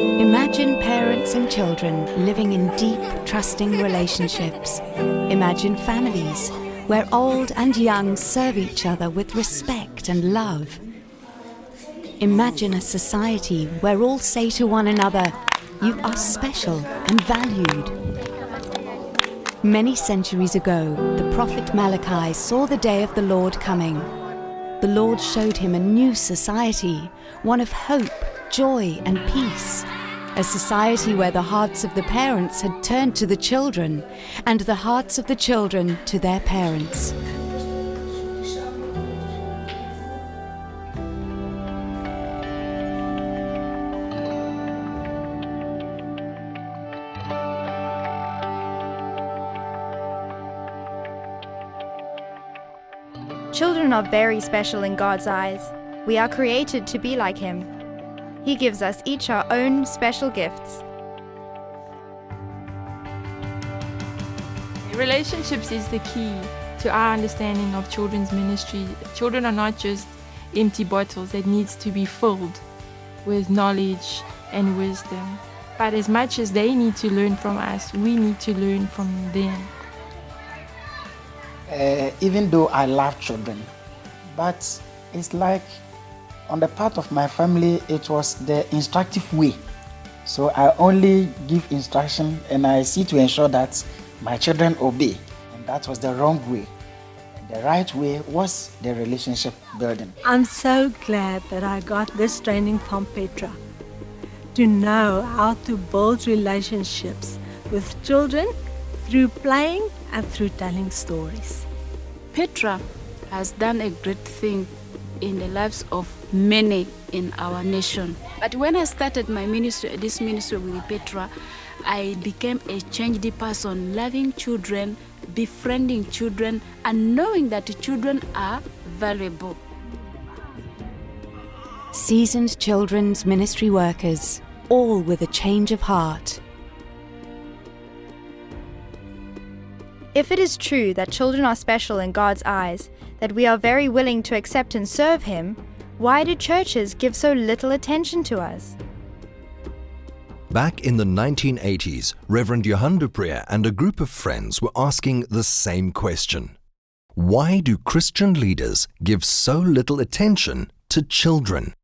Imagine parents and children living in deep, trusting relationships. Imagine families where old and young serve each other with respect and love. Imagine a society where all say to one another, "You are special and valued." Many centuries ago, the prophet Malachi saw the day of the Lord coming. The Lord showed him a new society, one of hope, joy and peace. A society where the hearts of the parents had turned to the children, and the hearts of the children to their parents. Children are very special in God's eyes. We are created to be like Him. He gives us each our own special gifts. Relationships is the key to our understanding of children's ministry. Children are not just empty bottles that needs to be filled with knowledge and wisdom. But as much as they need to learn from us, we need to learn from them. Even though I love children, but it's like on the part of my family, it was the instructive way. So I only give instruction and I see to ensure that my children obey. And that was the wrong way. The right way was the relationship building. I'm so glad that I got this training from Petra to know how to build relationships with children through playing and through telling stories. Petra has done a great thing in the lives of many in our nation. But when I started my ministry, this ministry with Petra, I became a changed person, loving children, befriending children, and knowing that children are valuable. Seasoned children's ministry workers, all with a change of heart. If it is true that children are special in God's eyes, that we are very willing to accept and serve Him, why do churches give so little attention to us? Back in the 1980s, Reverend Johan de Preer and a group of friends were asking the same question. Why do Christian leaders give so little attention to children?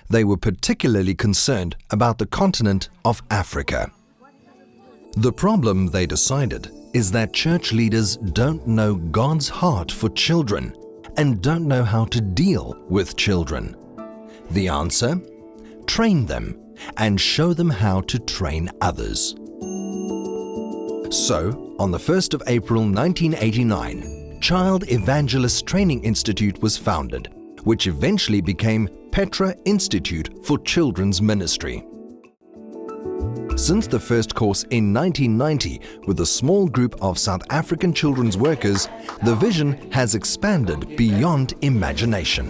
They were particularly concerned about the continent of Africa. The problem, they decided, is that church leaders don't know God's heart for children and don't know how to deal with children. The answer? Train them and show them how to train others. So, on the 1st of April 1989, Child Evangelist Training Institute was founded, which eventually became Petra Institute for Children's Ministry. Since the first course in 1990 with a small group of South African children's workers, the vision has expanded beyond imagination.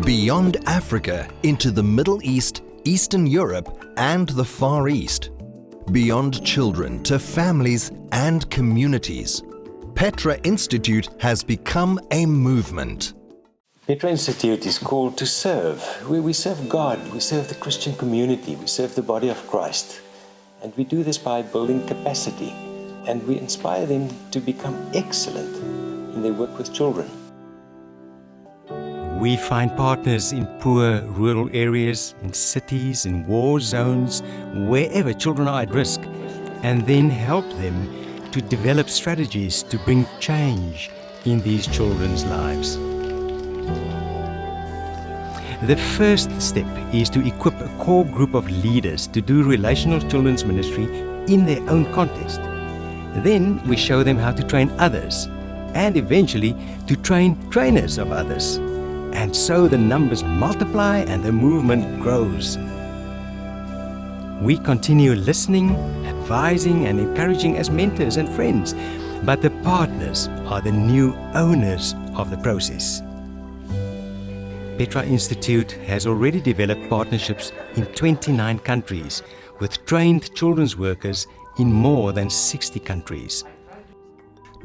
Beyond Africa into the Middle East, Eastern Europe and the Far East. Beyond children to families and communities. Petra Institute has become a movement. Petra Institute is called to serve. We serve God, we serve the Christian community, we serve the body of Christ. And we do this by building capacity. And we inspire them to become excellent in their work with children. We find partners in poor rural areas, in cities, in war zones, wherever children are at risk, and then help them to develop strategies to bring change in these children's lives. The first step is to equip a core group of leaders to do relational children's ministry in their own context. Then we show them how to train others, and eventually to train trainers of others. And so the numbers multiply and the movement grows. We continue listening, advising and encouraging as mentors and friends, but the partners are the new owners of the process. Petra Institute has already developed partnerships in 29 countries with trained children's workers in more than 60 countries.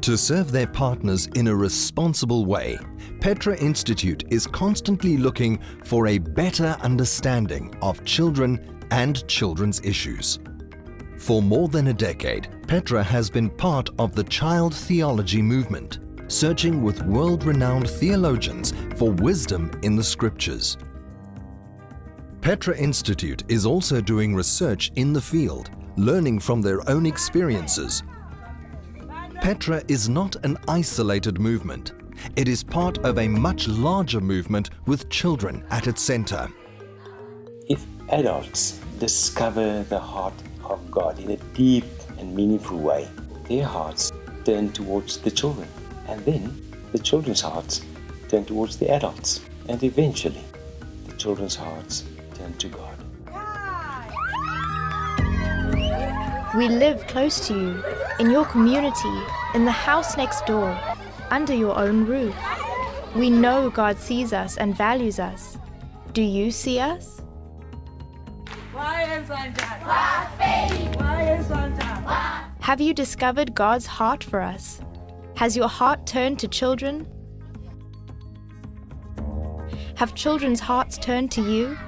To serve their partners in a responsible way, Petra Institute is constantly looking for a better understanding of children and children's issues. For more than a decade, Petra has been part of the child theology movement, searching with world-renowned theologians for wisdom in the scriptures. Petra Institute is also doing research in the field, learning from their own experiences. Petra is not an isolated movement. It is part of a much larger movement with children at its center. If adults discover the heart of God in a deep and meaningful way, their hearts turn towards the children, and then the children's hearts turn towards the adults, and eventually the children's hearts turn to God. We live close to you, in your community, in the house next door, under your own roof. We know God sees us and values us. Do you see us? Have you discovered God's heart for us? Has your heart turned to children? Have children's hearts turned to you?